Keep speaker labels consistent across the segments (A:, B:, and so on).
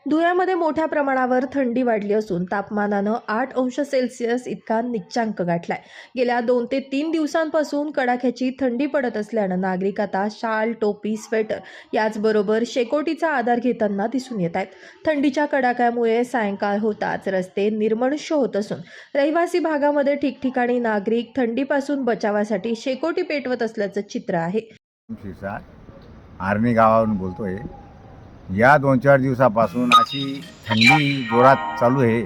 A: धुळ्यामध्ये मोठ्या प्रमाणावर थंडी वाढली असून तापमानानं 8 अंश सेल्सिअस इतका निच्चांक गाठलाय। गेल्या 2 ते 3 दिवसांपासून कडाक्याची थंडी पडत असल्यानं नागरिक आता शाल, टोपी, स्वेटर याचबरोबर शेकोटीचा आधार घेताना दिसून येत आहेत। थंडीच्या कडाक्यामुळे सायंकाळ होताच रस्ते निर्मनुष्य होत असून रहिवासी भागामध्ये ठिकठिकाणी नागरिक थंडीपासून बचावासाठी शेकोटी पेटवत असल्याचं चित्र आहे।
B: आर्मी गावावरून बोलतोय। या 2-4 दिवसापासून अशी थंडी जोरात चालू आहे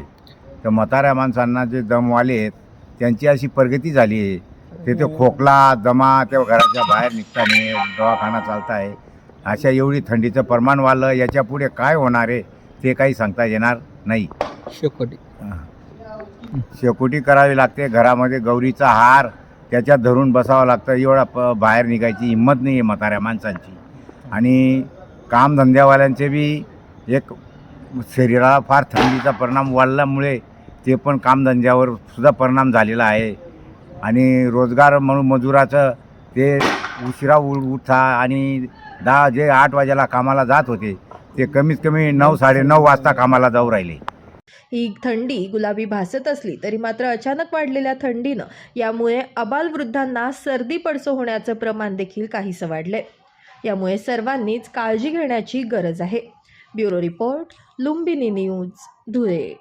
B: तर म्हाताऱ्या माणसांना जे दमवाले आहेत त्यांची अशी प्रगती झाली आहे। ते खोकला, दमा, त्या घराच्या बाहेर निघता नाही, दवाखाना चालता आहे। अशा एवढी थंडीचं प्रमाण वाढलं, याच्या पुढे काय होणार आहे ते काही सांगता येणार नाही। शेकोटी करावी लागते, घरामध्ये गौरीचा हार त्याच्यात धरून बसावं लागतं। एवढा बाहेर निघायची हिंमत नाही आहे म्हाताऱ्या माणसांची। आणि कामधंद्यावाल्यांचे बी एक शरीराला फार थंडीचा परिणाम वाढल्यामुळे ते पण कामधंद्यावर सुद्धा परिणाम झालेला आहे। आणि रोजगार म्हणून मजुराचं ते उशिरा उठा आणि 8 वाजेला कामाला जात होते ते कमीत कमी 9-9:30 वाजता कामाला जाऊ राहिले।
A: ही थंडी गुलाबी भासत असली तरी मात्र अचानक वाढलेल्या थंडीनं यामुळे अबालवृद्धांना सर्दी पडसं होण्याचं प्रमाण देखील काहीसं वाढलंय। यामुळे सर्वांनीच काळजी घेण्याची गरज आहे। Bureau report, Lumbini news, Dhule.